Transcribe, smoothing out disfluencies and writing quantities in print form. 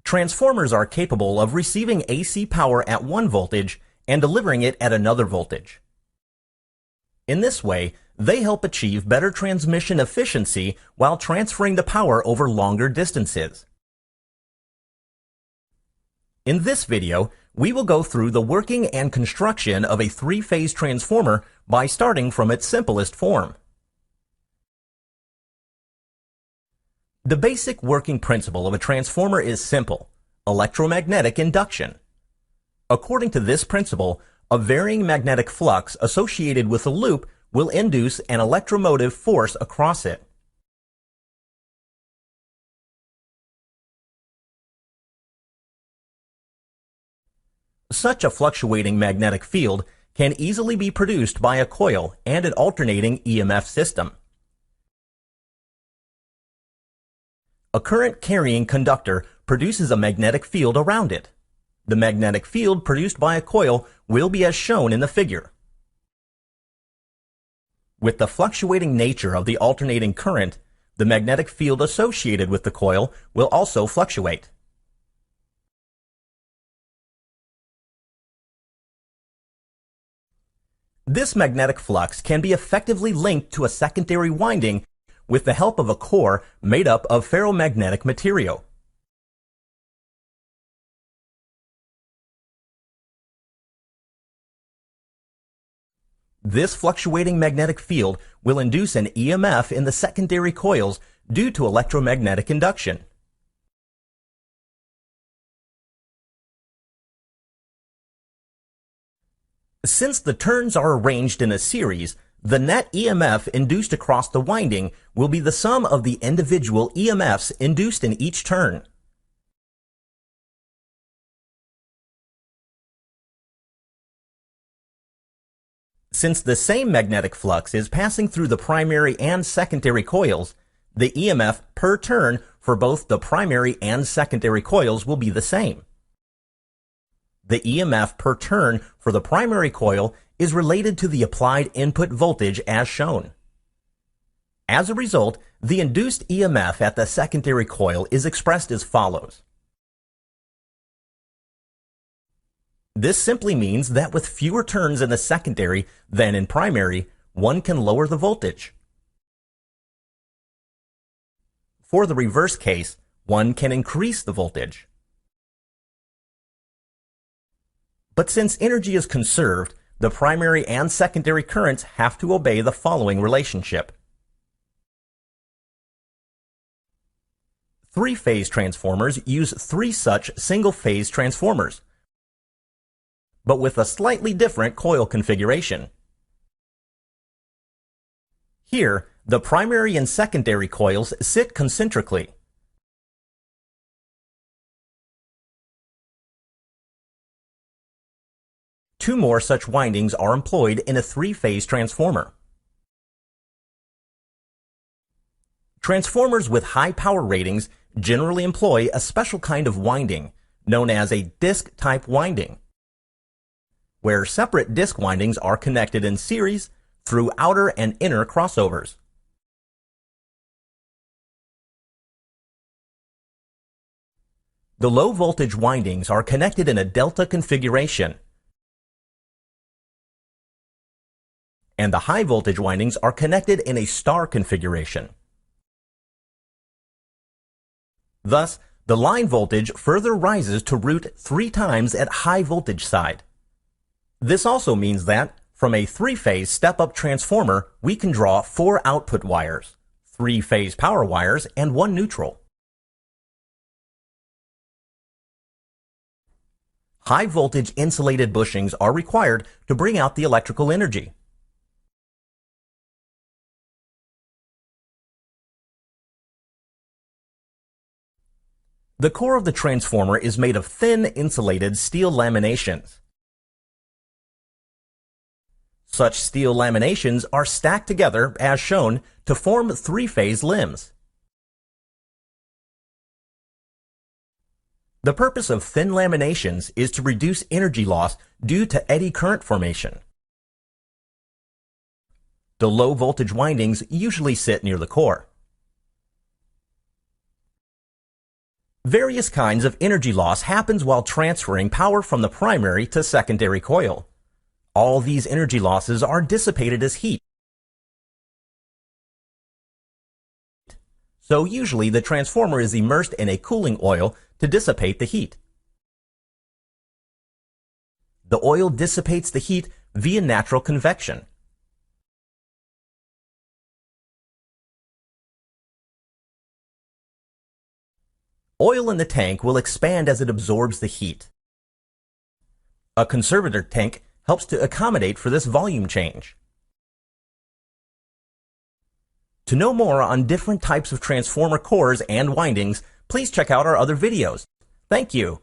Transformers are capable of receiving AC power at one voltage and delivering it at another voltage. In this way, they help achieve better transmission efficiency while transferring the power over longer distances. In this video, we will go through the working and construction of a three-phase transformer by starting from its simplest form. The basic working principle of a transformer is simple: electromagnetic induction. According to this principle, a varying magnetic flux associated with a loop will induce an electromotive force across it. Such a fluctuating magnetic field can easily be produced by a coil and an alternating EMF system. A current-carrying conductor produces a magnetic field around it. The magnetic field produced by a coil will be as shown in the figure. With the fluctuating nature of the alternating current, the magnetic field associated with the coil will also fluctuate. This magnetic flux can be effectively linked to a secondary winding with the help of a core made up of ferromagnetic material. This fluctuating magnetic field will induce an EMF in the secondary coils due to electromagnetic induction. Since the turns are arranged in a series, the net EMF induced across the winding will be the sum of the individual EMFs induced in each turn. Since the same magnetic flux is passing through the primary and secondary coils, the EMF per turn for both the primary and secondary coils will be the same. The EMF per turn for the primary coil is related to the applied input voltage as shown. As a result, the induced EMF at the secondary coil is expressed as follows. This simply means that with fewer turns in the secondary than in primary, one can lower the voltage. For the reverse case, one can increase the voltage. But since energy is conserved, the primary and secondary currents have to obey the following relationship. Three-phase transformers use three such single-phase transformers, but with a slightly different coil configuration. Here, the primary and secondary coils sit concentrically. Two more such windings are employed in a three-phase transformer. Transformers with high power ratings generally employ a special kind of winding, known as a disc-type winding, where separate disc windings are connected in series through outer and inner crossovers. The low-voltage windings are connected in a delta configuration, and the high-voltage windings are connected in a star configuration. Thus, the line voltage further rises to root 3 times at high voltage side. This also means that, from a three-phase step-up transformer, we can draw 4 output wires, 3 phase power wires, and 1 neutral. High-voltage insulated bushings are required to bring out the electrical energy. The core of the transformer is made of thin insulated steel laminations. Such steel laminations are stacked together, as shown, to form three-phase limbs. The purpose of thin laminations is to reduce energy loss due to eddy current formation. The low-voltage windings usually sit near the core. Various kinds of energy loss happens while transferring power from the primary to secondary coil. All these energy losses are dissipated as heat. So usually the transformer is immersed in a cooling oil to dissipate the heat. The oil dissipates the heat via natural convection. Oil in the tank will expand as it absorbs the heat. A conservator tank helps to accommodate for this volume change. To know more on different types of transformer cores and windings, please check out our other videos. Thank you.